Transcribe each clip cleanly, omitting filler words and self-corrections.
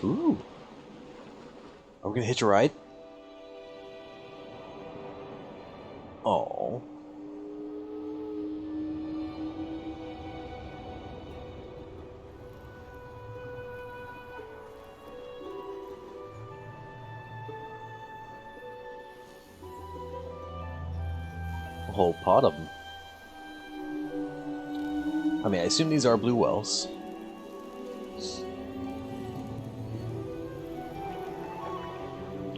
Ooh. Are we gonna hitch a ride? Oh. A whole pot of them. I mean, I assume these are blue whales.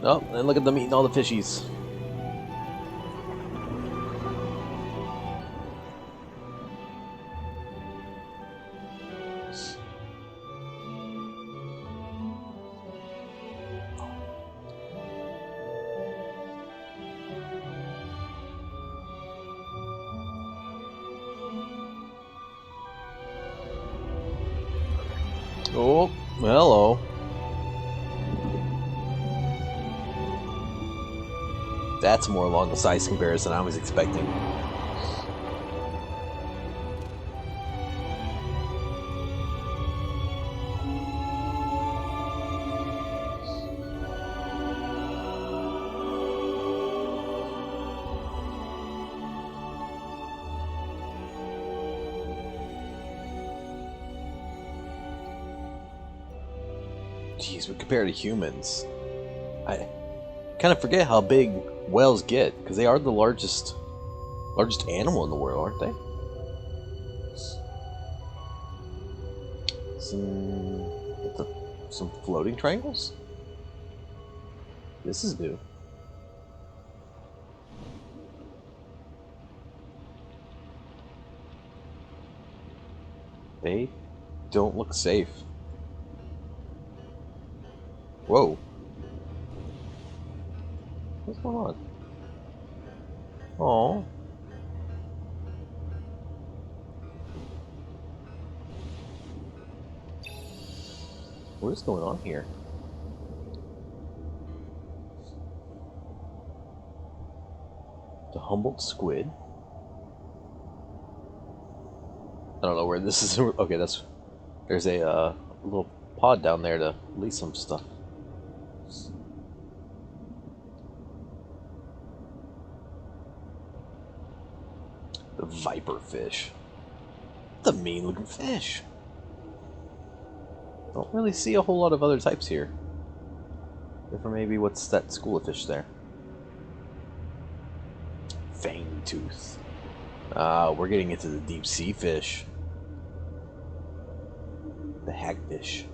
Oh, and look at them eating all the fishies. Oh, hello. That's more along the size comparison I was expecting. Jeez, but compared to humans, I kind of forget how big whales get, because they are the largest animal in the world, aren't they? Some floating triangles? This is new. They don't look safe. Whoa. What's going on? Oh. What is going on here? The Humboldt squid. I don't know where this is. Okay, there's a little pod down there to release some stuff. The viper fish. The mean looking fish. Don't really see a whole lot of other types here. Except for maybe what's that school of fish there? Fangtooth. We're getting into the deep sea fish. The hagfish.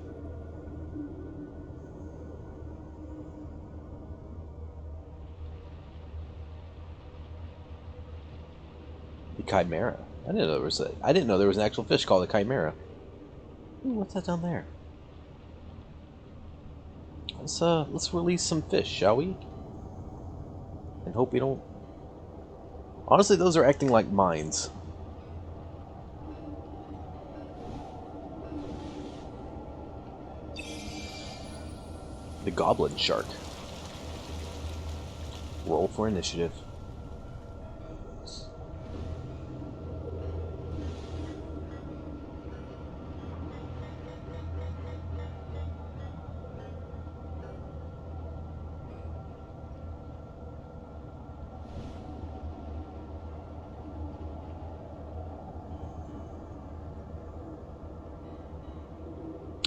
The chimera. I didn't know there was an actual fish called a chimera. Ooh, what's that down there? Let's release some fish, shall we? And hope we don't. Honestly, those are acting like mines. The goblin shark. Roll for initiative.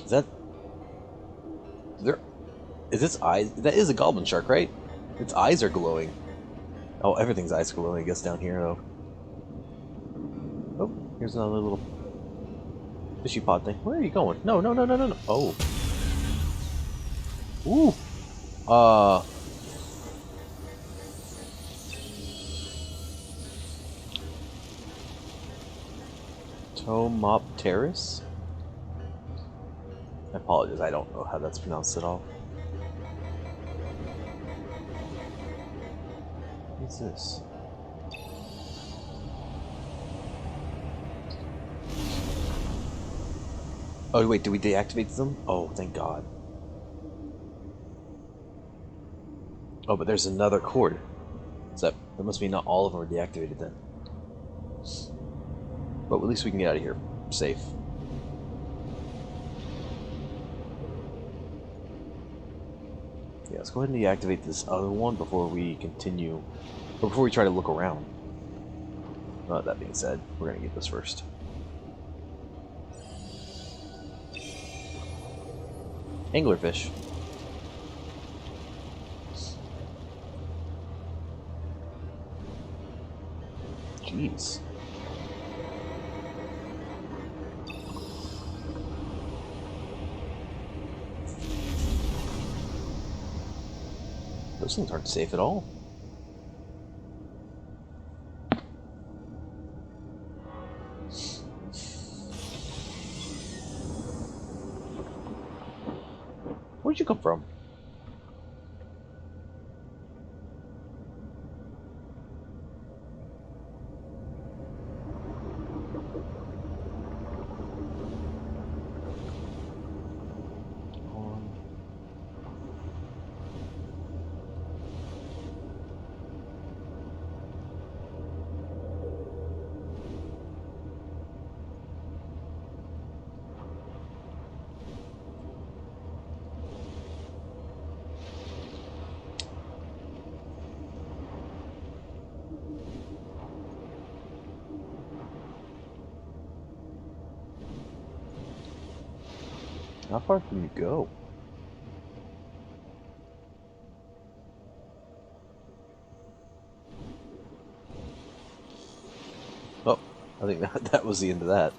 Is that... There... Is its eyes... That is a goblin shark, right? Its eyes are glowing. Oh, everything's eyes are glowing, I guess, down here, though. Oh, here's another little fishy pod thing. Where are you going? No, no, no, no, no, no. Oh. Ooh. Tomopteris? I apologize, I don't know how that's pronounced at all. What's this? Oh wait, did we deactivate them? Oh, thank God. Oh, but there's another cord. So that must mean not all of them are deactivated then. But at least we can get out of here safe. Yeah, let's go ahead and deactivate this other one before we continue, or before we try to look around. That being said, we're gonna get this first. Anglerfish. Jeez. Those things aren't safe at all. Where'd you come from? How far can you go? Oh, I think that was the end of that.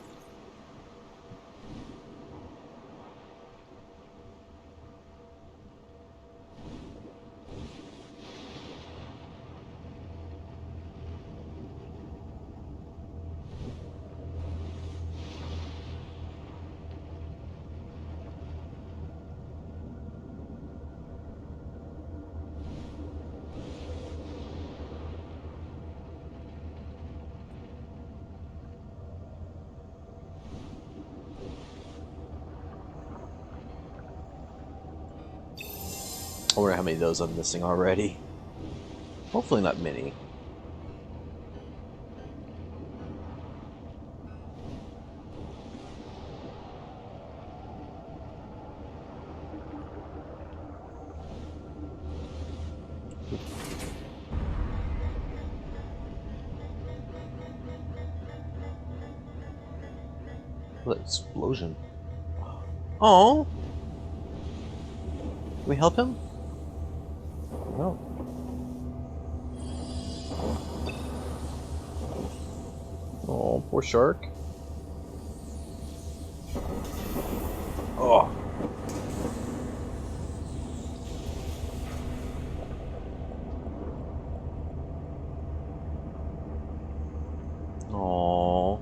I wonder how many of those I'm missing already. Hopefully not many. What explosion? Oh, can we help him? No. Oh, poor shark. Oh. Oh.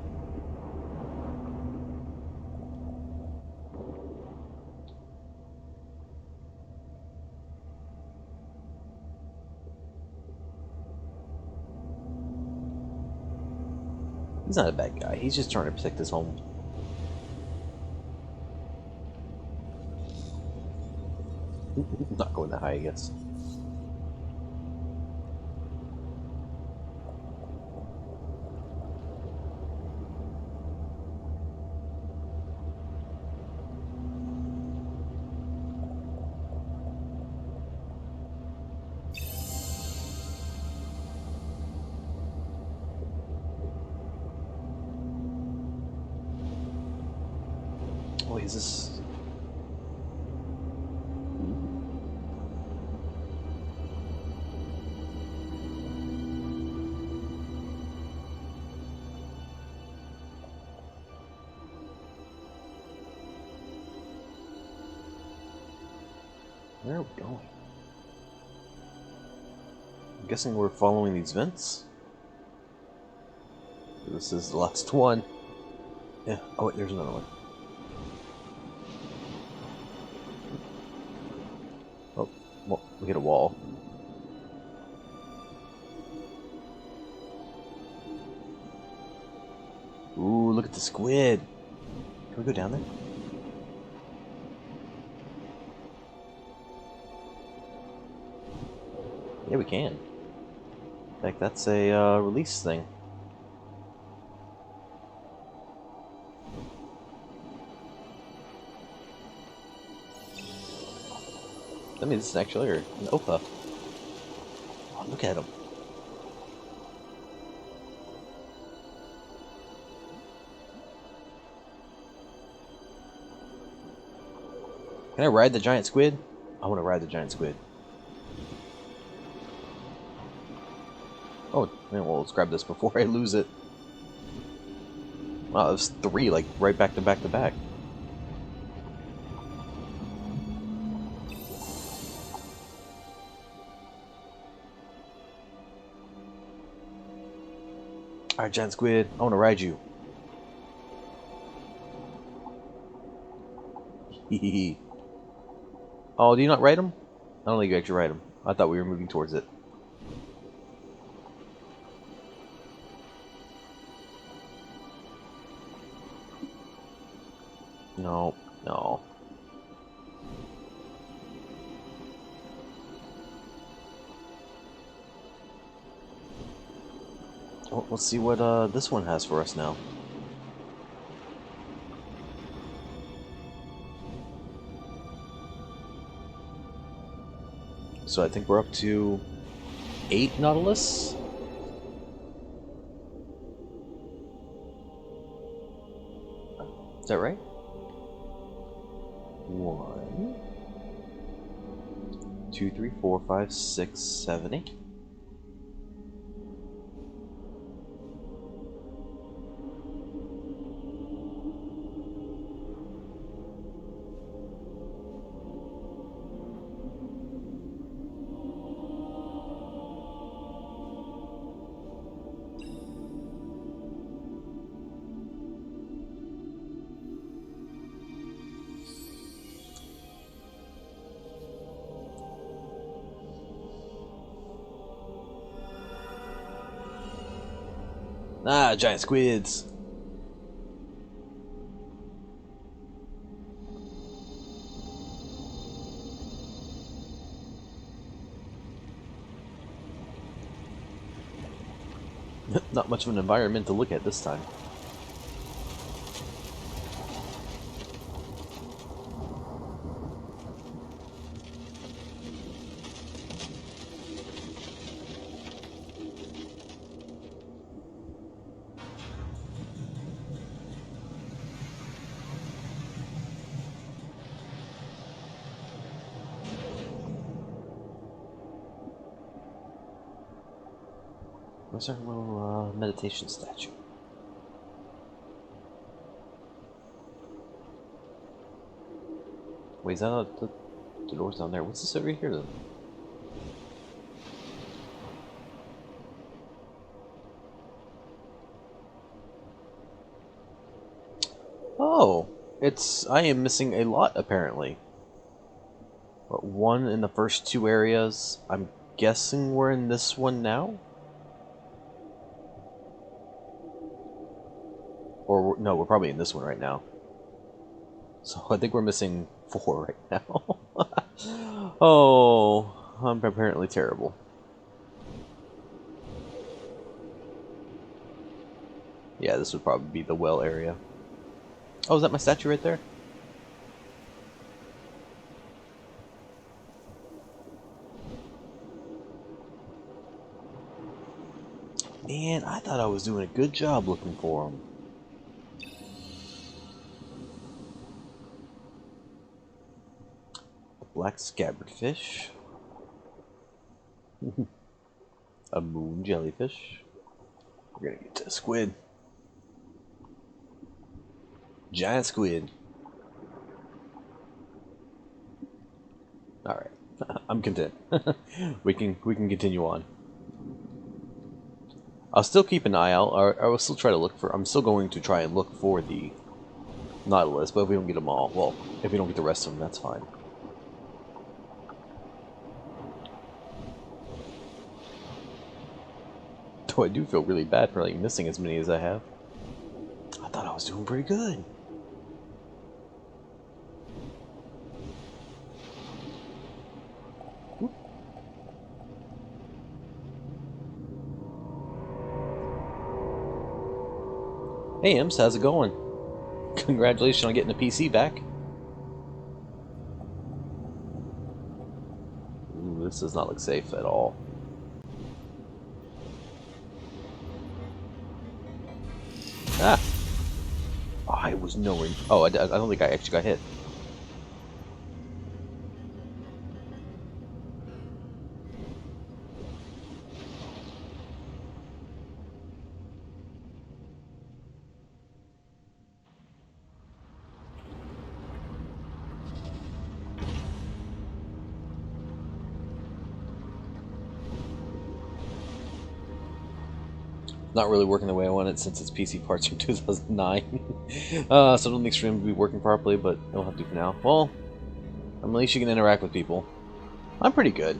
He's not a bad guy. He's just trying to protect his home. Not going that high, I guess. Oh, wait, is this... Where are we going? I'm guessing we're following these vents? This is the last one. Yeah. Oh, wait, there's another one. Oh, well, we hit a wall. Ooh, look at the squid. Can we go down there? Yeah, we can. In fact, that's a release thing. I mean, this is actually an Opa. Oh, look at him. Can I ride the giant squid? I want to ride the giant squid. Oh, man, well, let's grab this before I lose it. Wow, there's 3, like, right back to back to back. Alright, giant squid, I want to ride you. Hehehe. Oh, do you not ride him? I don't think you actually ride him. I thought we were moving towards it. No, no. Well, let's see what this one has for us now. So I think we're up to 8 Nautilus? Is that right? 1, 2, 3, 4, 5, 6, 7, 8. Ah, giant squids. Not much of an environment to look at this time. Where's our little meditation statue? Wait, is that the door's down there? What's this over here then? Oh, I am missing a lot apparently. But 1 in the first 2 areas. I'm guessing we're in this one now? Or, no, we're probably in this one right now. So I think we're missing 4 right now. Oh, I'm apparently terrible. Yeah, this would probably be the well area. Oh, is that my statue right there? Man, I thought I was doing a good job looking for him. Black scabbard fish. A moon jellyfish. We're gonna get to a squid. Giant squid. Alright. I'm content. we can continue on. I'll still keep an eye out. I will still try to look for. I'm still going to try and look for the Nautilus, but if we don't get them all, well, if we don't get the rest of them, that's fine. Though I do feel really bad for like missing as many as I have. I thought I was doing pretty good. Hey Imps, how's it going? Congratulations on getting the PC back. This does not look safe at all. Ah! Oh, I was nowhere. Oh, I don't think I actually got hit. Not really working the way I want it since it's PC parts from 2009. So I don't think stream will be working properly, but it'll have to for now. Well, at least you can interact with people. I'm pretty good.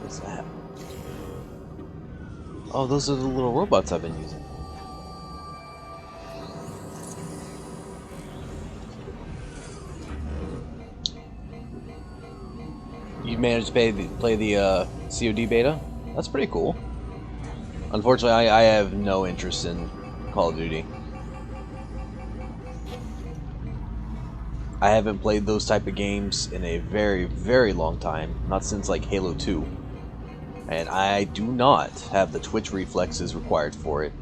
What's that? Oh, those are the little robots I've been using. You managed to play the COD beta? That's pretty cool. Unfortunately, I have no interest in Call of Duty. I haven't played those type of games in a very, very long time. Not since like Halo 2. And I do not have the twitch reflexes required for it.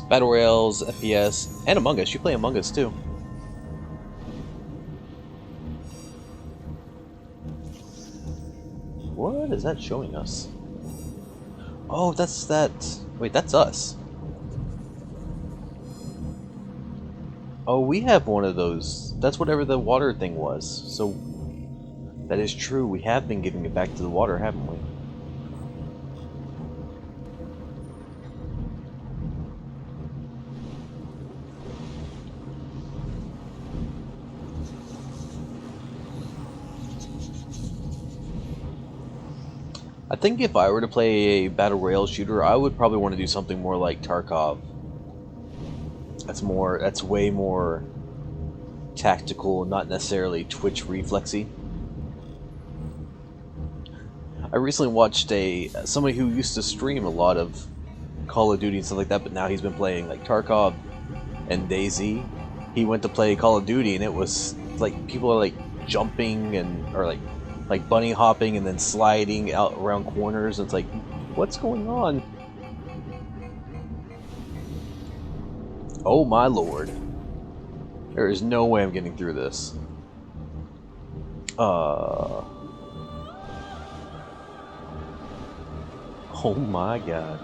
Battle Royales, FPS, and Among Us. You play Among Us too. What is that showing us? Oh, that's that. Wait, that's us. Oh, we have one of those. That's whatever the water thing was. So, that is true. We have been giving it back to the water, haven't we? I think if I were to play a Battle Royale shooter, I would probably want to do something more like Tarkov. That's way more tactical, not necessarily twitch reflexy. I recently watched somebody who used to stream a lot of Call of Duty and stuff like that, but now he's been playing like Tarkov and DayZ. He went to play Call of Duty, and it was like people are like jumping and or like bunny hopping and then sliding out around corners. And it's like, what's going on? Oh my lord! There is no way I'm getting through this. Oh my god.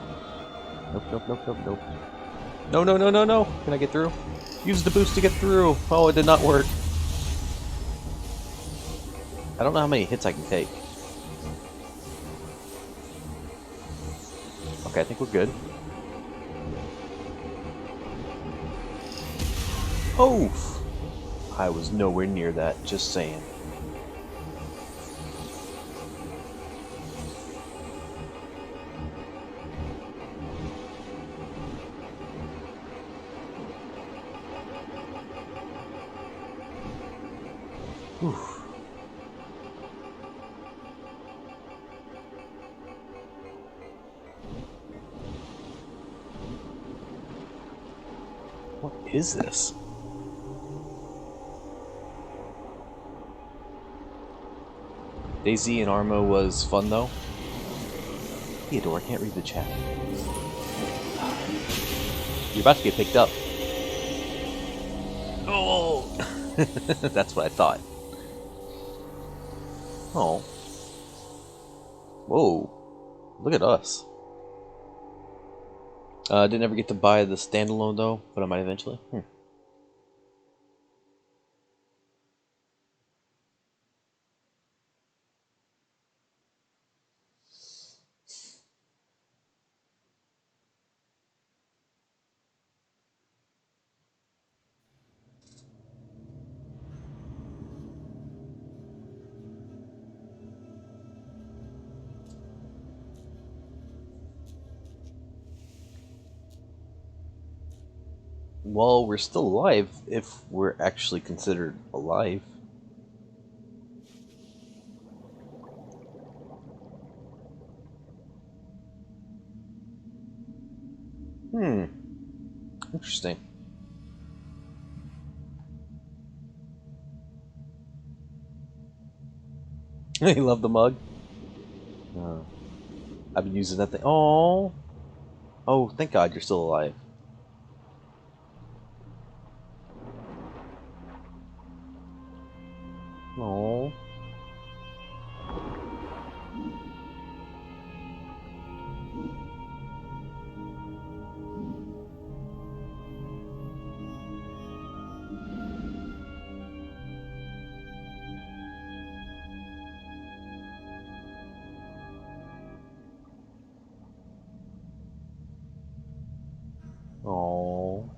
Nope, nope, nope, nope, nope. No, no, no, no, no! Can I get through? Use the boost to get through! Oh, it did not work. I don't know how many hits I can take. Okay, I think we're good. Oh! I was nowhere near that, just saying. Whew. What is this? DayZ and Armo was fun though. Theodore, I can't read the chat. You're about to get picked up. Oh! That's what I thought. Oh. Whoa. Look at us. Didn't ever get to buy the standalone though, but I might eventually. Well, we're still alive if we're actually considered alive. Hmm. Interesting. You love the mug? Uh, I've been using that thing. Oh. Oh, thank God you're still alive. Oh. Oh.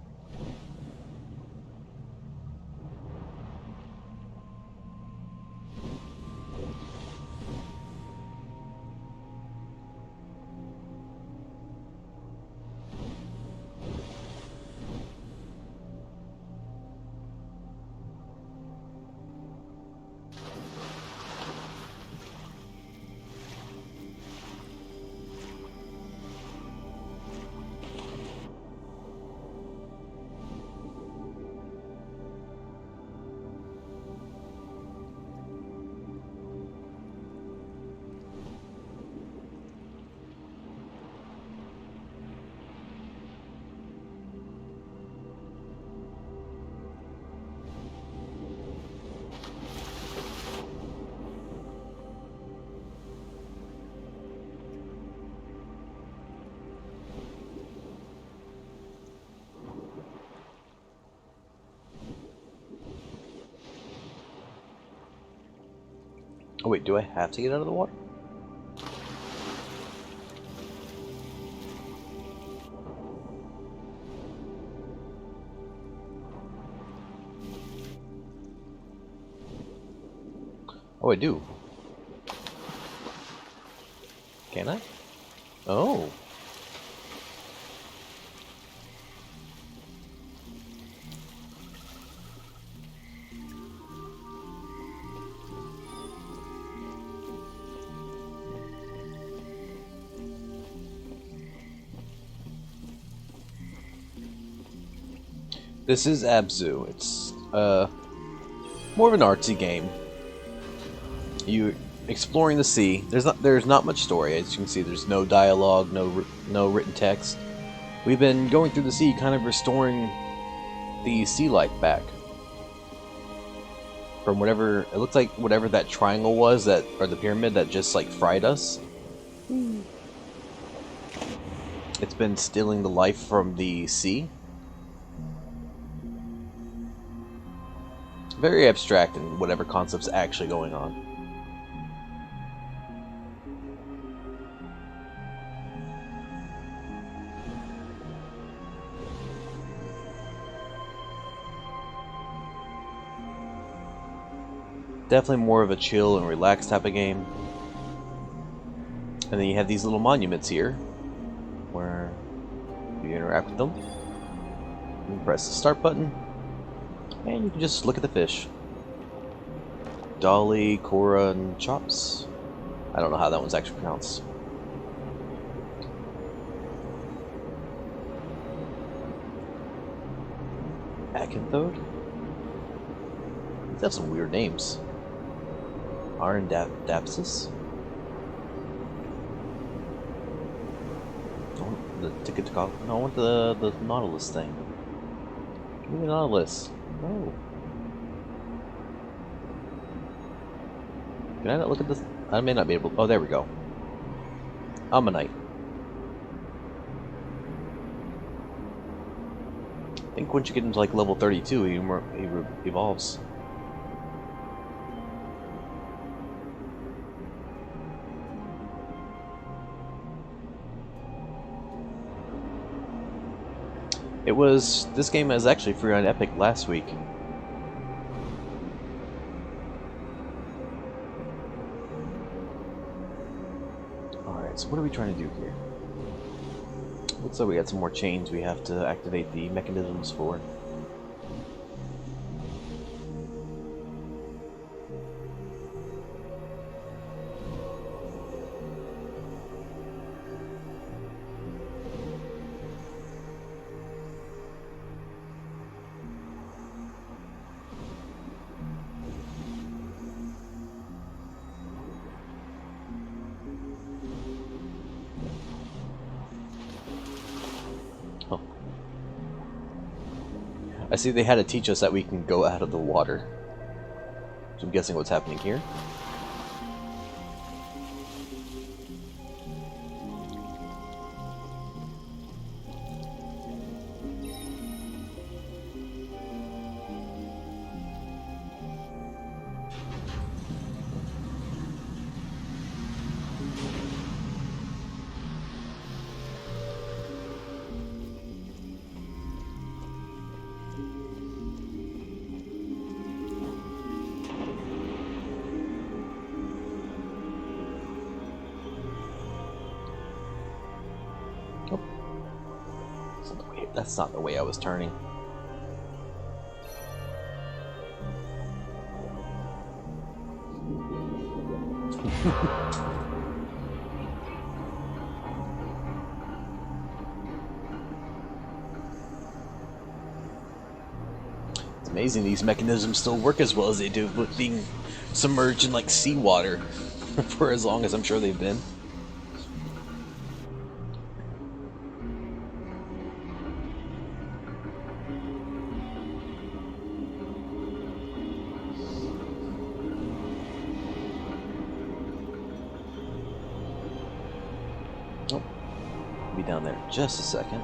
Oh wait, do I have to get out of the water? Oh, I do. Can I? Oh. This is Abzu. It's more of an artsy game. You exploring the sea. There's not much story, as you can see. There's no dialogue, no written text. We've been going through the sea, kind of restoring the sea life back from whatever it looks like. Whatever that triangle was, that or the pyramid that just like fried us. It's been stealing the life from the sea. Very abstract in whatever concept's actually going on. Definitely more of a chill and relaxed type of game. And then you have these little monuments here, where you interact with them. You press the start button, and you can just look at the fish. Dolly, Cora, and Chops. I don't know how that one's actually pronounced. Acanthode? These have some weird names. Arendapsis? I want the ticket to call. No, I want the Nautilus thing. Give me the Nautilus. No. Can I not look at this? I may not be able. Oh, there we go. Ammonite. I think once you get into like level 32, he evolves. This game was actually free on Epic last week. Alright, so what are we trying to do here? Looks like we got some more chains we have to activate the mechanisms for. I see they had to teach us that we can go out of the water. So I'm guessing what's happening here. That's not the way I was turning. It's amazing these mechanisms still work as well as they do with being submerged in like seawater for as long as I'm sure they've been. Be down there in just a second.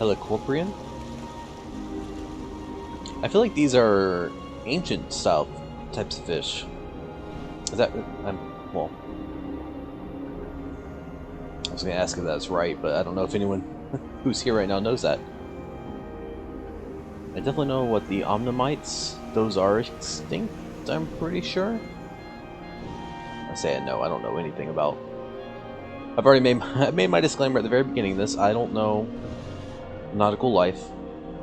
Helicoprian? I feel like these are ancient style types of fish. Is that... well... I was going to ask if that's right, but I don't know if anyone who's here right now knows that. I definitely know what the Omnimites, those are extinct, I'm pretty sure. I say I know, I don't know anything about... I've already made my disclaimer at the very beginning of this. I don't know nautical life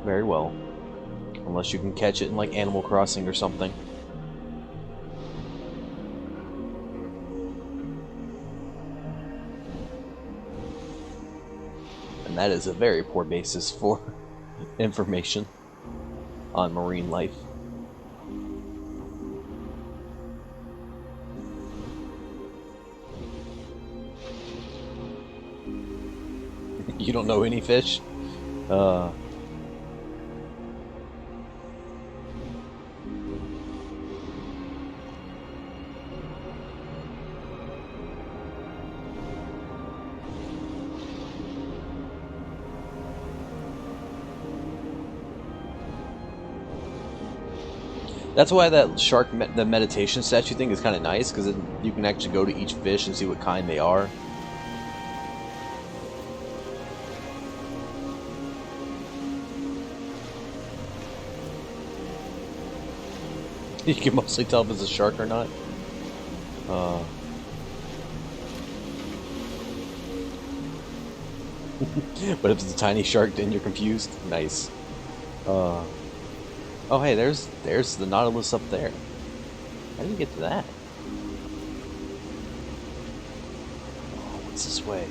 very well, unless you can catch it in like Animal Crossing or something. And that is a very poor basis for information on marine life. You don't know any fish? That's why that shark, the meditation statue thing is kind of nice, because you can actually go to each fish and see what kind they are. You can mostly tell if it's a shark or not. But if it's a tiny shark, then you're confused. Nice. Oh, hey, there's the Nautilus up there. How do you get to that? Oh, what's this way?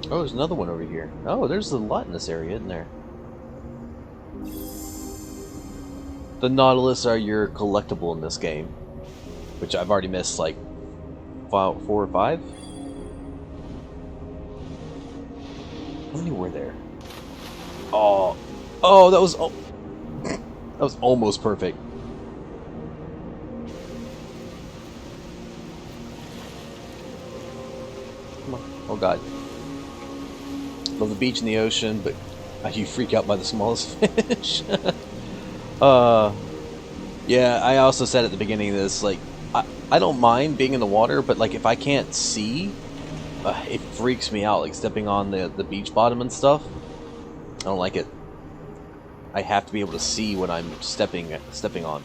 Oh, there's another one over here. Oh, there's a lot in this area, isn't there? The Nautilus are your collectible in this game, which I've already missed like 4 or 5. How many were there? Oh, that was almost perfect. Come on. Oh god. Love the beach and the ocean, but you freak out by the smallest fish. Yeah, I also said at the beginning of this, like, I don't mind being in the water, but like if I can't see, it freaks me out, like stepping on the beach bottom and stuff. I don't like it. I have to be able to see what I'm stepping on.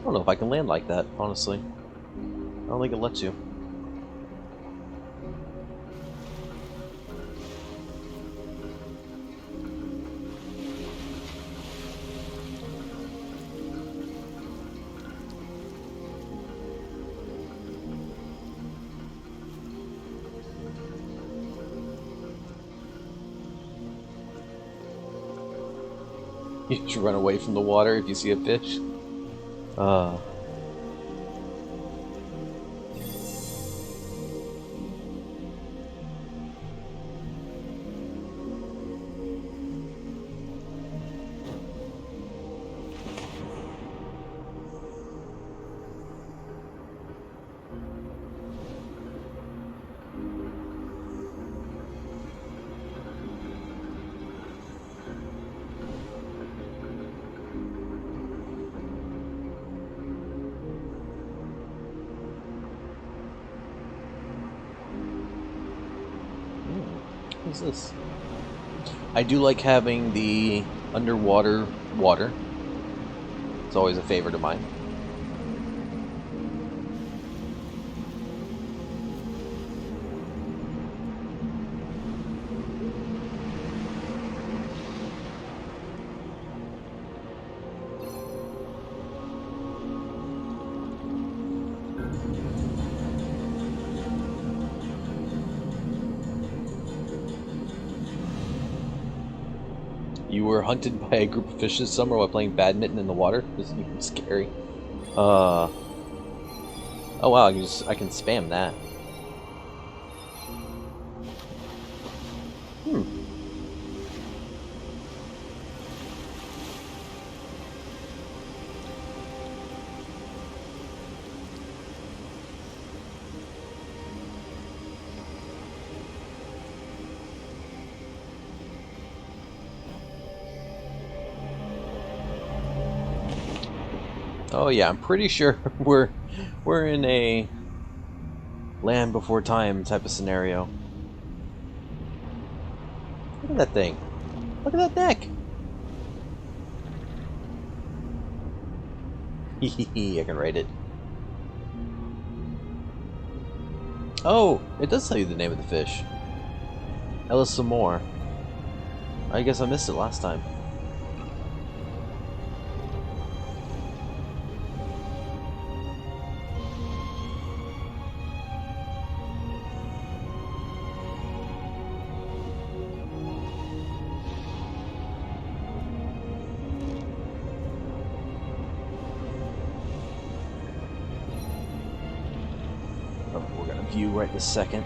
I don't know if I can land like that, honestly. I don't think it lets you. You should run away from the water if you see a fish. What's this? I do like having the underwater water. It's always a favorite of mine. You were hunted by a group of fish this summer while playing badminton in the water? This is even scary. Oh wow, I can spam that. Oh yeah, I'm pretty sure we're in a Land Before Time type of scenario. Look at that thing. Look at that neck. Hehehe, I can write it. Oh, it does tell you the name of the fish. Ellis Moore. I guess I missed it last time. We're gonna view right this second.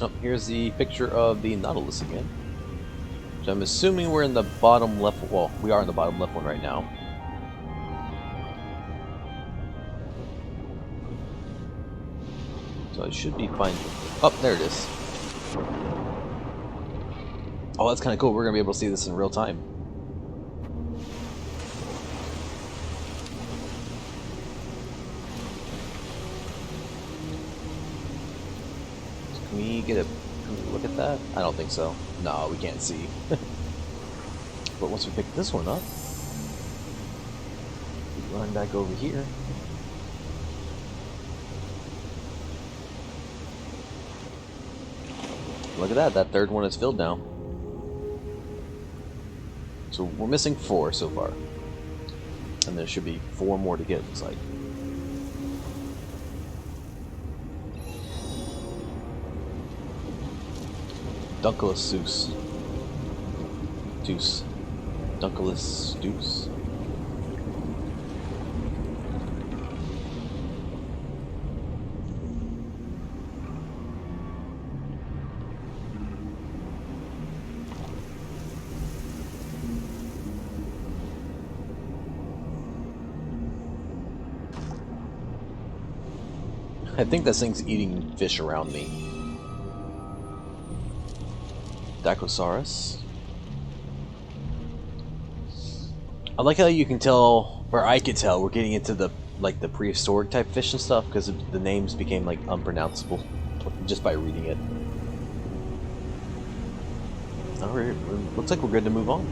Oh, here's the picture of the Nautilus again. So I'm assuming we're in the bottom left. Well, we are in the bottom left one right now. So it should be fine. Oh, there it is. Oh, that's kind of cool. We're going to be able to see this in real time. Can we get a look at that? I don't think so. No, we can't see. But once we pick this one up, Run back over here. Look at that, that third one is filled now. So we're missing 4 so far. And there should be 4 more to get, looks like. Dunkless Zeus. Deuce. Dunkless Deuce. I think this thing's eating fish around me. Dicosaurus. I like how you can tell, or I could tell, we're getting into the the prehistoric type fish and stuff because the names became like unpronounceable just by reading it. Alright, looks like we're good to move on.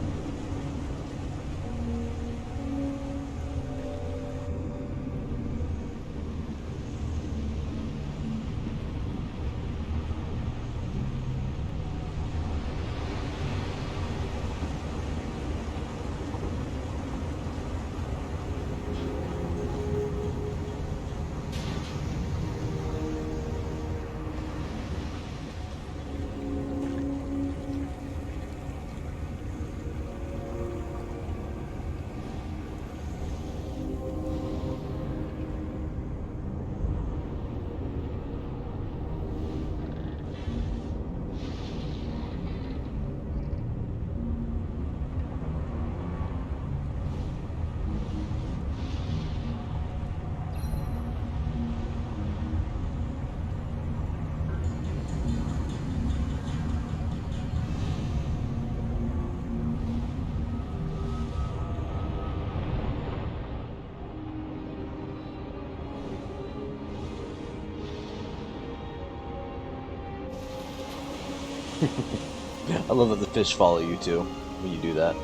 I love that the fish follow you too when you do that.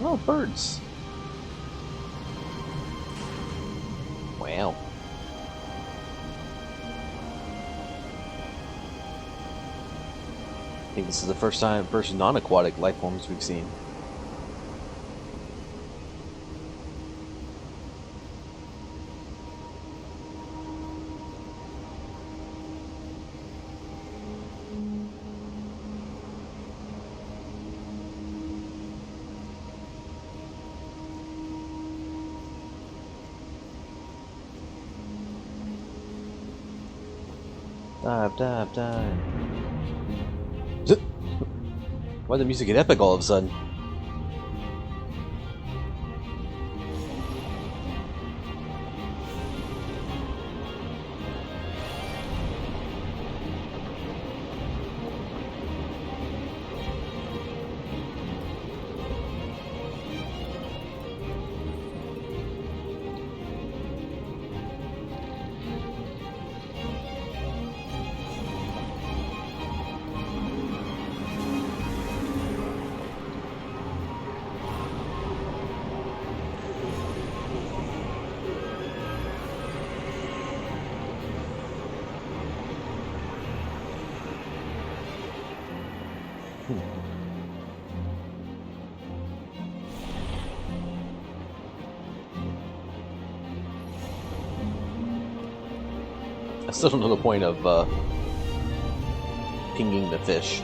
Oh, birds. Wow. I think this is the first non-aquatic life forms we've seen. Dive, dive, dive. Why'd the music get epic all of a sudden? I still don't know the point of pinging the fish.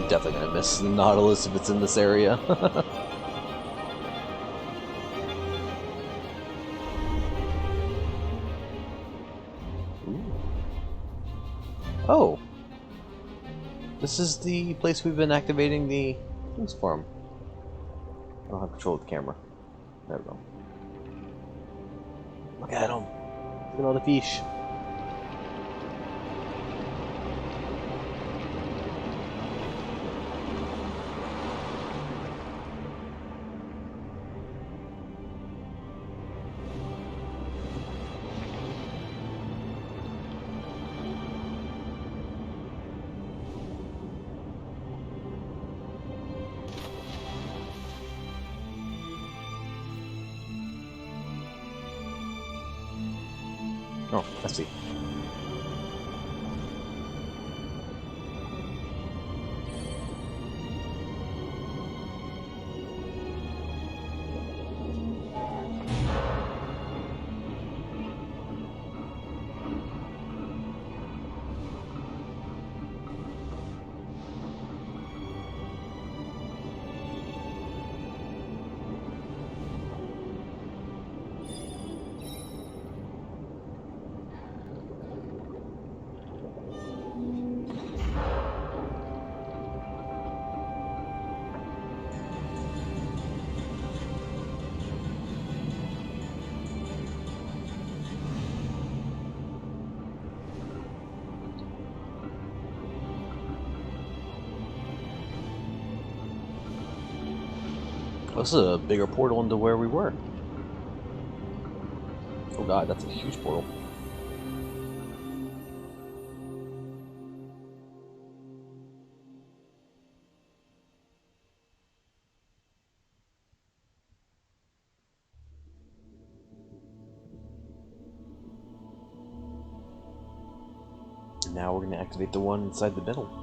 Definitely gonna miss the Nautilus if it's in this area. Oh! This is the place we've been activating the things from. I don't have control of the camera. There we go. Look at him. Look at all the fish. Oh, I see. This is a bigger portal into where we were. Oh god, that's a huge portal. And now we're going to activate the one inside the middle.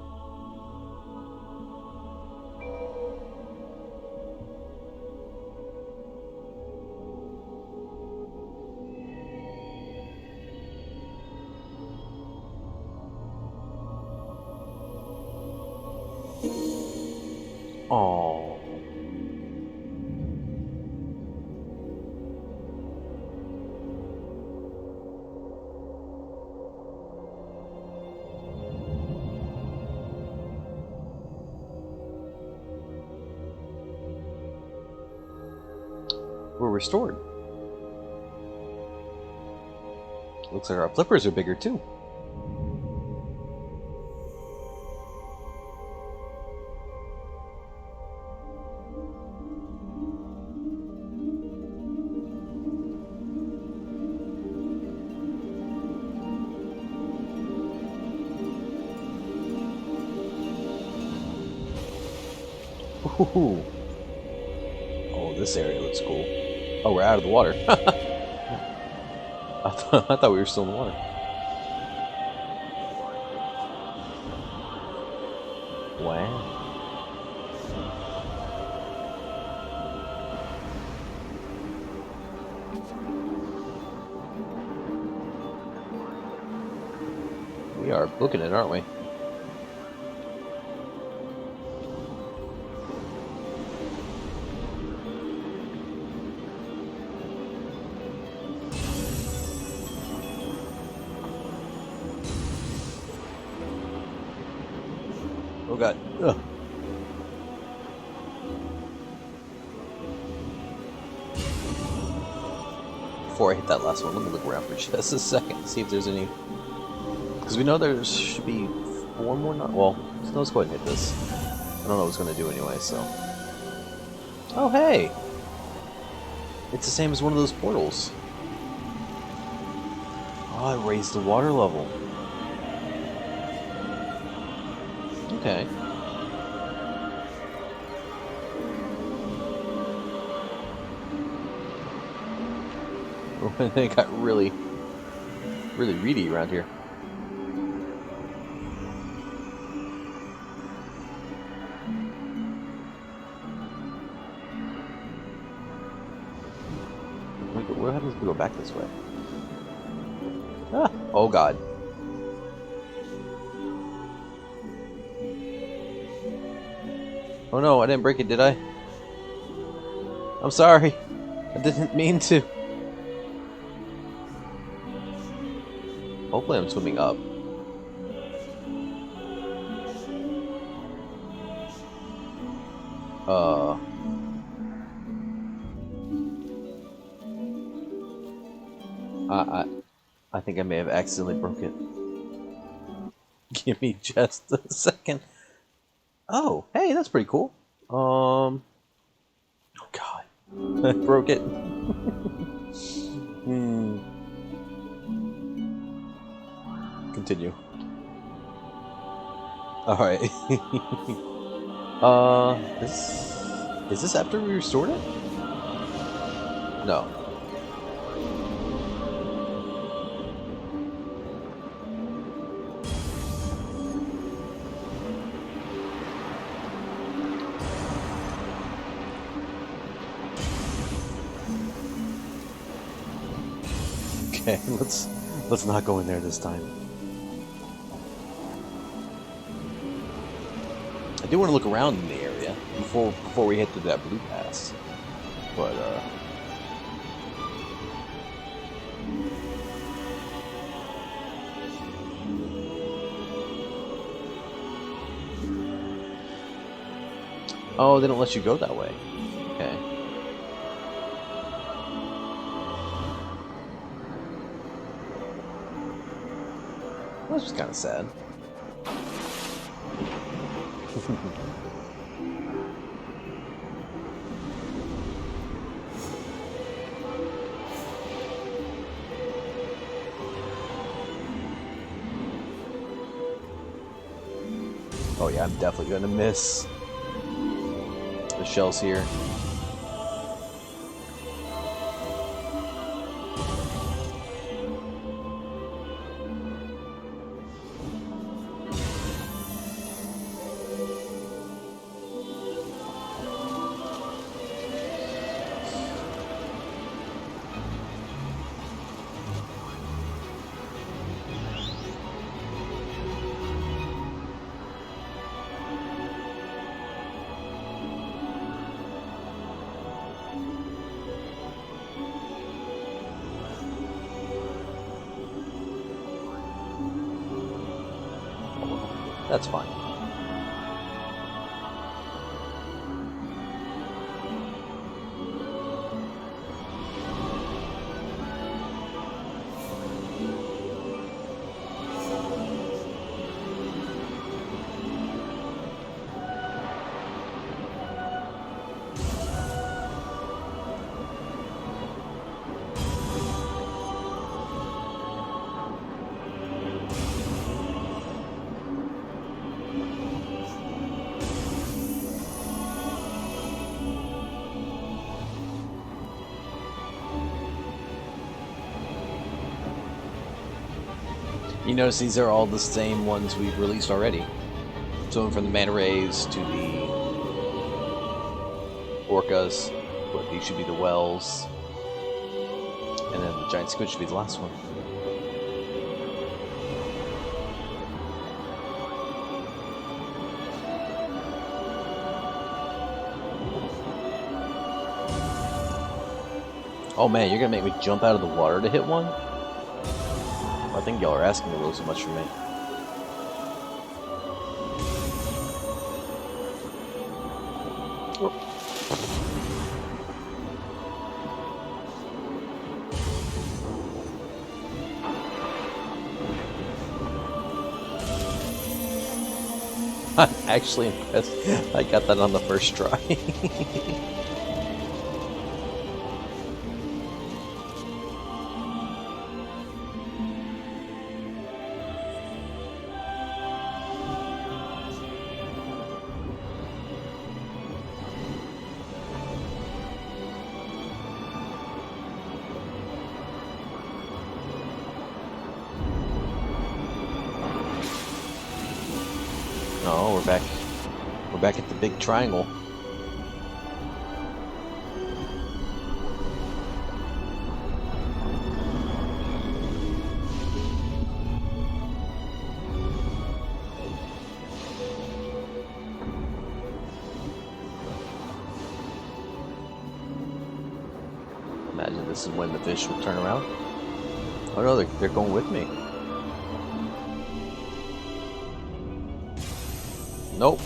Oh. We're restored. Looks like our flippers are bigger too. Ooh. Oh, this area looks cool. Oh, we're out of the water. I thought we were still in the water. Wow. We are booking it, aren't we? Oh god. Ugh. Before I hit that last one, let me look around for just a second to see if there's any. Because we know there should be 4 more. Not well. So let's go ahead and hit this. I don't know what it's going to do anyway. So. Oh hey! It's the same as one of those portals. Oh, it raised the water level. Okay. It got really reedy around here. What happens if we go back this way? Ah! Oh god. Oh no, I didn't break it, did I? I'm sorry. I didn't mean to. Hopefully I'm swimming up. I, I think I may have accidentally broke it. Give me just a second. Oh, hey, that's pretty cool. Oh God, I broke it. Continue. All right. Is this after we restored it? No. Okay, let's not go in there this time. I do want to look around in the area before we head to that blue pass. But oh, they don't let you go that way. Okay. That's just kind of sad. Oh yeah, I'm definitely gonna miss the shells here. That's fine. You notice these are all the same ones we've released already. So from the manta rays to the orcas, but these should be the whales, and then the giant squid should be the last one. Oh man, you're gonna make me jump out of the water to hit one? I think y'all are asking a little too much from me. I'm actually impressed. I got that on the first try. Oh, we're back. We're back at the big triangle. Imagine this is when the fish will turn around. Oh no, they're going with me. Nope.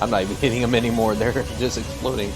I'm not even hitting them anymore. They're just exploding.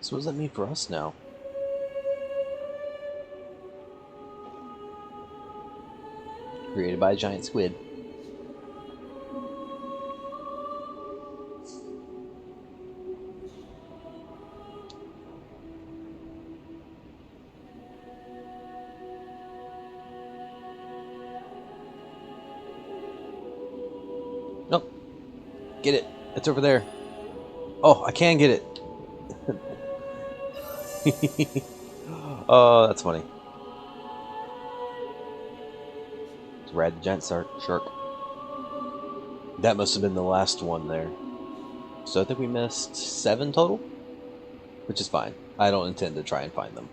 So what does that mean for us now? Created by a giant squid. Nope. Get it. It's over there. Oh, I can get it. Oh, that's funny. Let's ride the giant shark. That must have been the last one there. So I think we missed 7 total, which is fine. I don't intend to try and find them.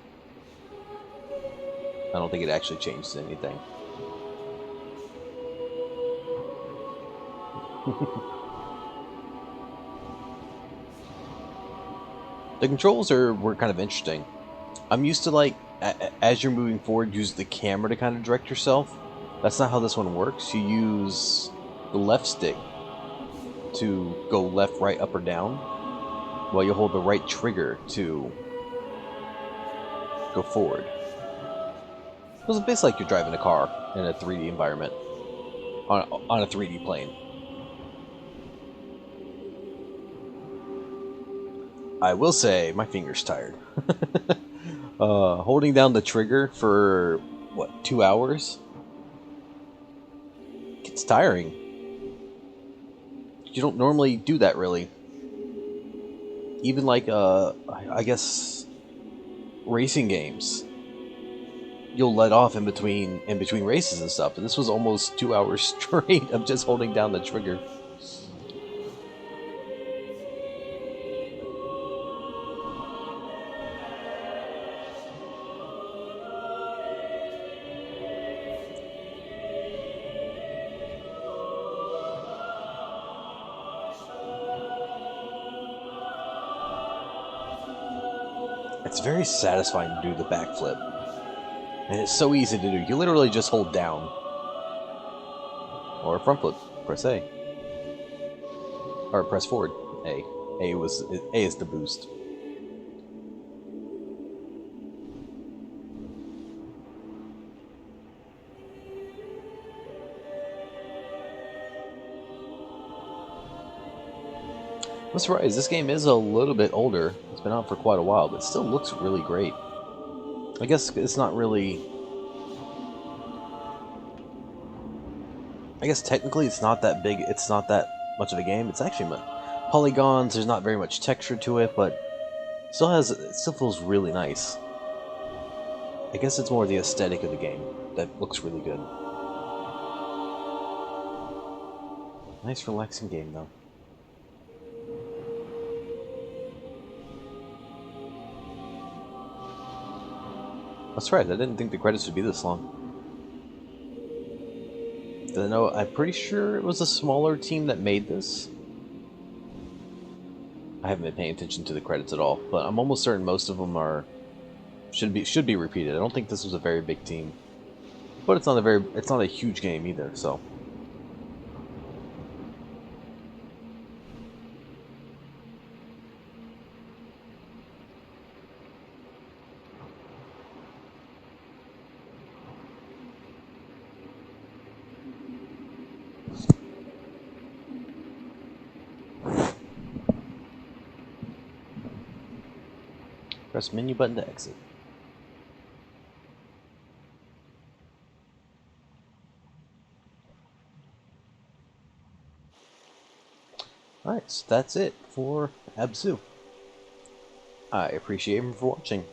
I don't think it actually changes anything. The controls were kind of interesting. I'm used to, like, as you're moving forward, use the camera to kind of direct yourself. That's not how this one works. You use the left stick to go left, right, up, or down, while you hold the right trigger to go forward. It's basically like you're driving a car in a 3D environment, on a 3D plane. I will say, my finger's tired. Holding down the trigger for, what, 2 hours? It's tiring. You don't normally do that, really. Even like, I guess, racing games. You'll let off in between races and stuff. And this was almost 2 hours straight of just holding down the trigger. It's very satisfying to do the backflip. And it's so easy to do. You literally just hold down. Or front flip. Press A. Or press forward. A. A is the boost. I'm surprised. This game is a little bit older. It's been out for quite a while, but it still looks really great. I guess it's not really... I guess technically it's not that big. It's not that much of a game. It's actually polygons. There's not very much texture to it, but it still feels really nice. I guess it's more the aesthetic of the game that looks really good. Nice relaxing game though. That's right, I didn't think the credits would be this long. I'm pretty sure it was a smaller team that made this. I haven't been paying attention to the credits at all, but I'm almost certain most of them should be repeated. I don't think this was a very big team, but it's not a huge game either. So Press menu button to exit. Alright, so that's it for Abzu. I appreciate everyone for watching.